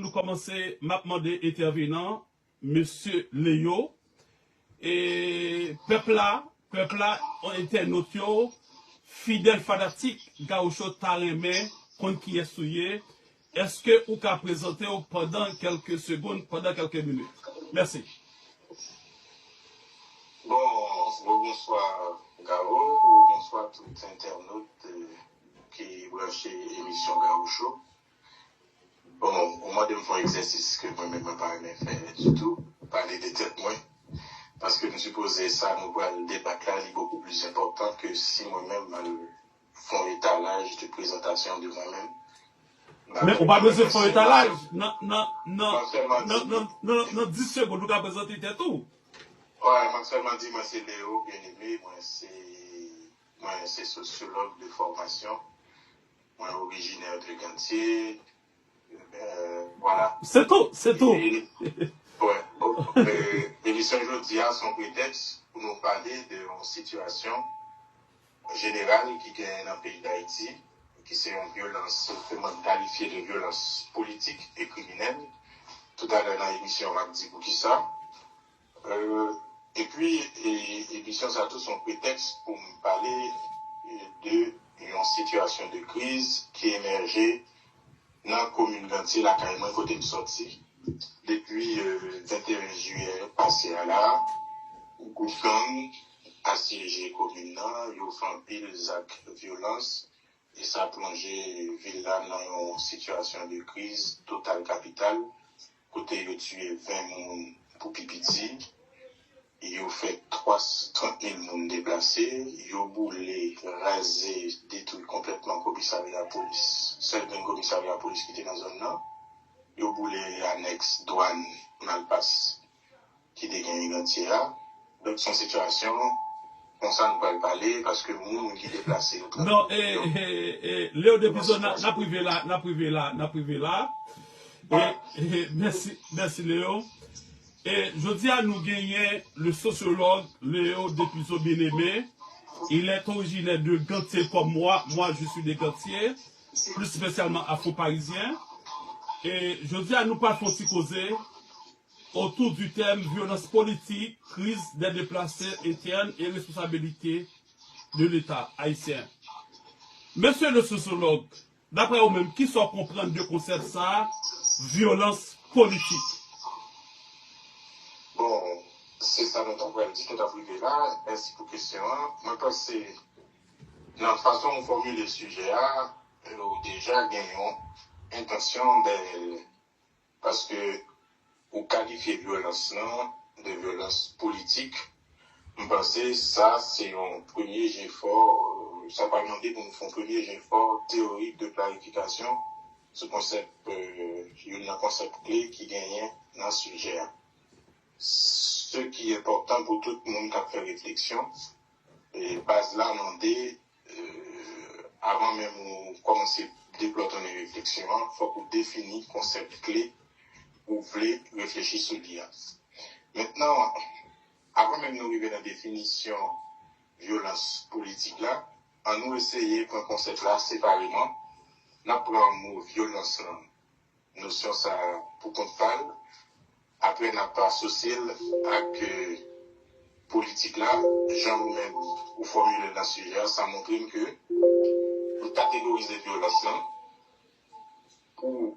Nous commençons, m'a demandé intervenant, Monsieur Léo, et peuple là, on internaute, fidèle fanatique, gaucho tarimé, contre qui est souillé. Est-ce que vous pouvez présenter pendant quelques secondes, pendant quelques minutes? Merci. Bonsoir Garo, bonsoir tous les internautes qui branchent l'émission Garo Show. Bon, au moins de me faire un exercice que moi-même je n'ai pas aimé faire du tout, parler des têtes moins. Parce que nous supposons ça, nous voyons le débat là, il est beaucoup plus important que si moi-même je fais un étalage de présentation de moi-même. Mais on va besoin de faire un étalage. Non, 10 secondes, nous avons présenté tout. Ouais, moi seulement dit, moi c'est Léo, bien aimé, moi c'est sociologue de formation, moi originaire de Gantier, voilà. C'est tout. Ouais, l'émission aujourd'hui a son prétexte pour nous parler de une situation générale qui gagne dans le pays d'Haïti, qui c'est une violence qualifiée de violence politique et criminelle. Tout à l'heure dans l'émission, on va dire pour qui ça. Et puis, l'émission, ça a tout son prétexte pour me parler de une situation de crise qui émergeait dans la commune d'Antil, la carrément côté de sortie. Depuis le 21 juillet passé à là, où Goufang a siégé commune là, il a fait un pile d'actes de violence et ça a plongé Villa dans une situation de crise totale capitale. Côté, il a tué 20 personnes pour Pipiti. Il a fait 30 000 personnes déplacées. Il a boulé, rasé, détruit complètement le commissariat de police. Seul un commissariat de police qui était dans la zone là. Il a boulé annexe douane Malpass qui dégaine entière. Donc, son situation, on s'en va parler parce que nous, qui déplacés. Non, Léo Dépison, n'a privé là. Merci Léo. Et je dis à nous gagner le sociologue Léo Dépison bien-aimé. Il est originaire de Gantier comme moi. Moi, je suis de Gantier, plus spécialement afro-parisien. Et je dis à nous pas causer autour du thème violence politique, crise des déplacés internes et responsabilité de l'État haïtien. Monsieur le sociologue, d'après vous-même, qui sont comprendre de concept ça, violence politique? Bon, c'est ça dont on va dire tout à fait là. Merci pour la question. Moi, je pense que dans la façon dont on formule le sujet, déjà gagnons intention parce que vous qualifiez violence là de violence politique. Je pense que ça, c'est un premier jet fort, ça va demander pour nous faire un premier jet fort théorique de clarification, ce concept, un concept clé qui gagne dans ce sujet. Ce qui est important pour tout le monde qui a fait réflexion, et base là, demander, avant même de commencer à développer une réflexion, il faut qu'on définisse le concept clé ou voulez réfléchir sur l'IA. Maintenant, avant même de nous arriver à la définition violence politique là, on nous essayer pour un concept là séparément. Nous prenons le mot violence là, notion ça pour qu'on parle. Après, n'a pas associé avec politique là, genre même ou formuler dans le sujet, ça montre que nous catégoriser violence là pour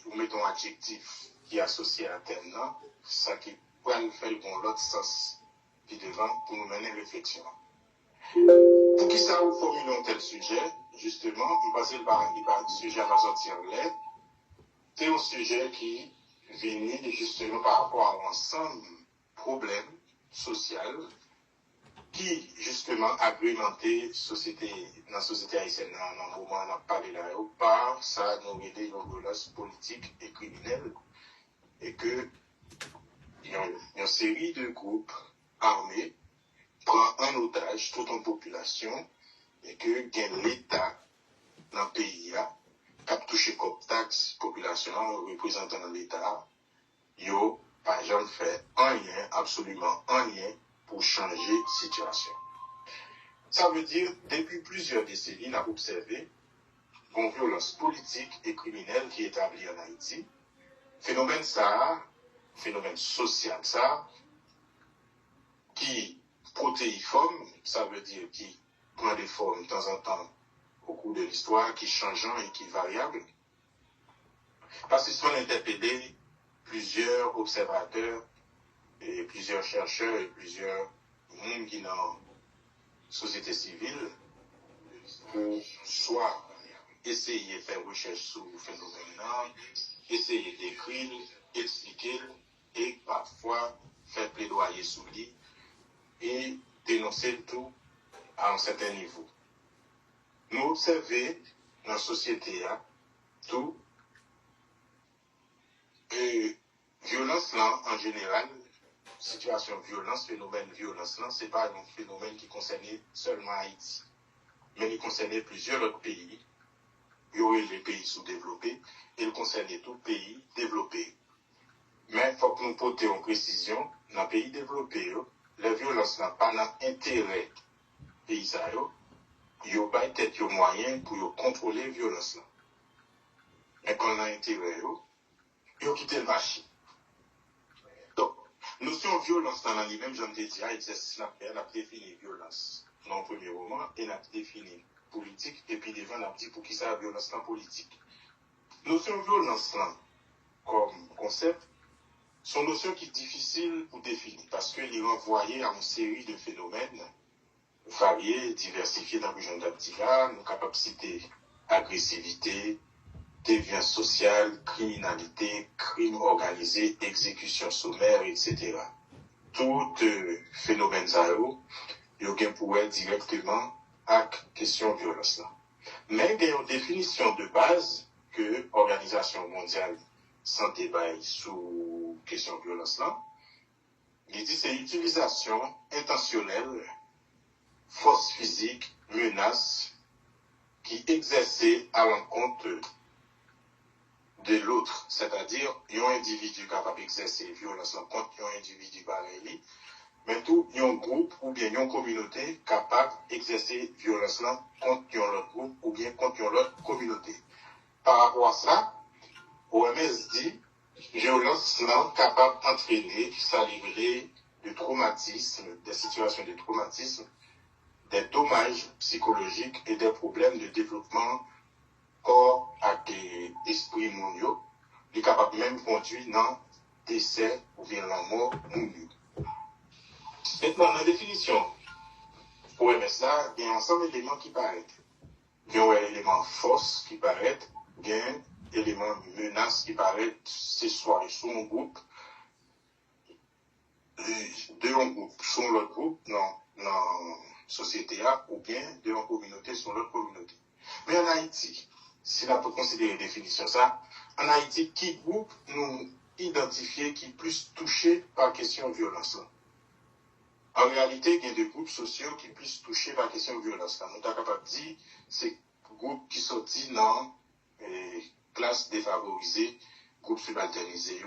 nous mettons un adjectif qui est associé à terme là, ça qui pourrait nous faire dans l'autre sens puis devant pour nous mener réflexion. Pour qui ça nous formulons tel sujet, justement, nous passons par un sujet à sortir l'air. C'est un sujet qui vient justement par rapport à un ensemble de problèmes sociaux qui, justement, agrémenté dans la société haïtienne, dans le moment où on a parlé là, par ça nous aide une violence politique et criminelle, et que il y a une série de groupes armés prend en otage toute une population et que l'État dans le pays qui a touché comme taxe population représentant dans l'État, yo par exemple fait rien, absolument rien pour changer la situation. Ça veut dire depuis plusieurs décennies, on a observé une violence politique et criminelle qui est établie en Haïti. Phénomène ça, phénomène social ça, qui protéiforme, ça veut dire qui prend des formes de temps en temps au cours de l'histoire, qui changeant et qui variable. Parce que si on a interpellé plusieurs observateurs et plusieurs chercheurs et plusieurs monde qui dans la société civile pour soit essayer de faire recherche sur le phénomène, essayer d'écrire, expliquer et parfois faire plaidoyer sur lui et dénoncer tout à un certain niveau. Nous observons dans la société tout et violence là en général, situation violence, phénomène violence là, c'est pas un phénomène qui concernait seulement Haïti, mais il concernait plusieurs autres pays. Il y aurait les pays sous-développés et il concernait tout pays développé. Mais il faut que nous portions en précision, dans les pays développés, la violence n'a pas d'intérêt pays ça, il n'y a pas peut-être moyen pour contrôler la violence là. Mais quand on a intérêt, il faut quitter le marché. Donc, notion de violence dans lui-même, je me dis, exercice n'a défini violence dans le premier roman et n'a défini politique, et puis devant n'a dit pour qui ça la violence dans politique. Notion de violence là, comme concept, sont notions qui sont difficiles pour définir parce qu'elles renvoient à une série de phénomènes variés, diversifiés dans le genre d'Abdila, nos capacités agressivité, déviance sociale, criminalité, crime organisé, exécution sommaire, etc. Tout phénomène ça, il y a pour être directement à la question de violence là. Mais il y a une définition de base que l'Organisation mondiale santé bail sous question de violence là. Il dit c'est utilisation intentionnelle, force physique, menace qui exercée à l'encontre de l'autre, c'est-à-dire un individu capable d'exercer violence contre un individu pareil, mais tout un groupe ou bien une communauté capable d'exercer violence contre un autre groupe ou bien contre une autre communauté. Par rapport à ça, OMS dit violence capable d'entraîner, ça livrer de traumatisme, des situations de traumatisme, des dommages psychologiques et des problèmes de développement corps et esprit mondiaux, il est capable même de conduire dans décès ou bien la mort mondiaux. Maintenant, dans la définition, pour OMS là, il y a un ensemble d'éléments qui paraissent. Il y a un élément force qui paraît, il y a un élément menace qui paraît, c'est soit sur un groupe, de un groupe sur l'autre groupe, dans la société ou bien de une communauté sur l'autre communauté. Mais en Haïti, si on peut considérer la définition ça, en Haïti, qui groupe nous identifier qui plus touché par la question de violence là? En réalité, il y a des groupes sociaux qui plus touchés par la question de violence là. Nous sommes capables de dire c'est groupes qui sont dans classes défavorisées, groupes subalternisés,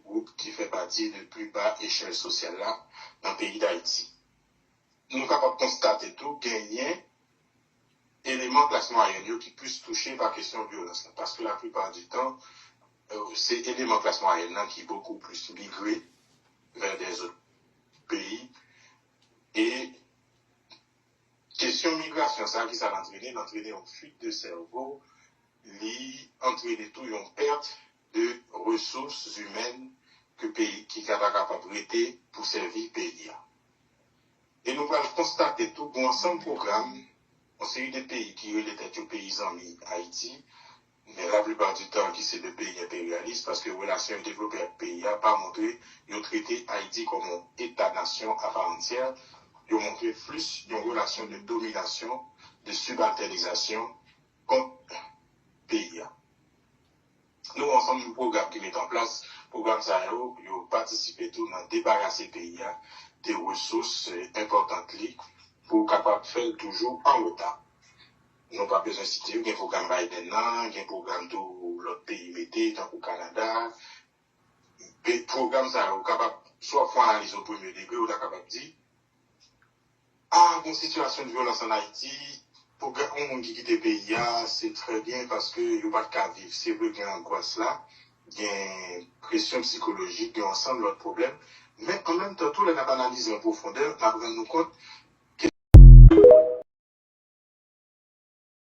groupes qui fait partie de plus bas échelle sociale là dans le pays d'Haïti. Nous sommes capables de constater tout, gagner éléments classe moyenne qui puissent toucher par question de violence. Parce que la plupart du temps, c'est éléments classe moyenne qui est beaucoup plus migré vers des autres pays. Et question migration, ça qui ça entraîné une fuite de cerveau, entraîner tout une perte de ressources humaines que pays qui est capable de prêter pour servir pays. Et nous allons constater tout bon ensemble programme. On série de pays qui étaient aux pays amis Haïti, mais la plupart du temps qui c'est des pays impérialistes parce que les relations développées avec le pays n'a pas montré, ils ont traité Haïti comme un État-nation à part entière, ils ont montré plus d'une relation de domination, de subalternisation contre le pays. Nous, ensemble, un programme qui met en place, programme ça, ils ont participé tout dans débarrasser le pays des ressources importantes pour capable de faire toujours en retard. Nous n'avons pas besoin de citer, il y a un programme Biden, il y a un programme de l'autre pays mété, tant qu'au Canada. Les programmes, ça, capable, soit faut analyser au premier degré, ou capable de dire, une situation de violence en Haïti, pour un monde qui quitte le pays, c'est très bien parce que il n'y a pas de cas vivre. C'est vrai qu'il y a angoisse là, il y a une pression psychologique, il y a ensemble d'autres problèmes. Mais en même temps, tout le monde analyse en profondeur, on nous compte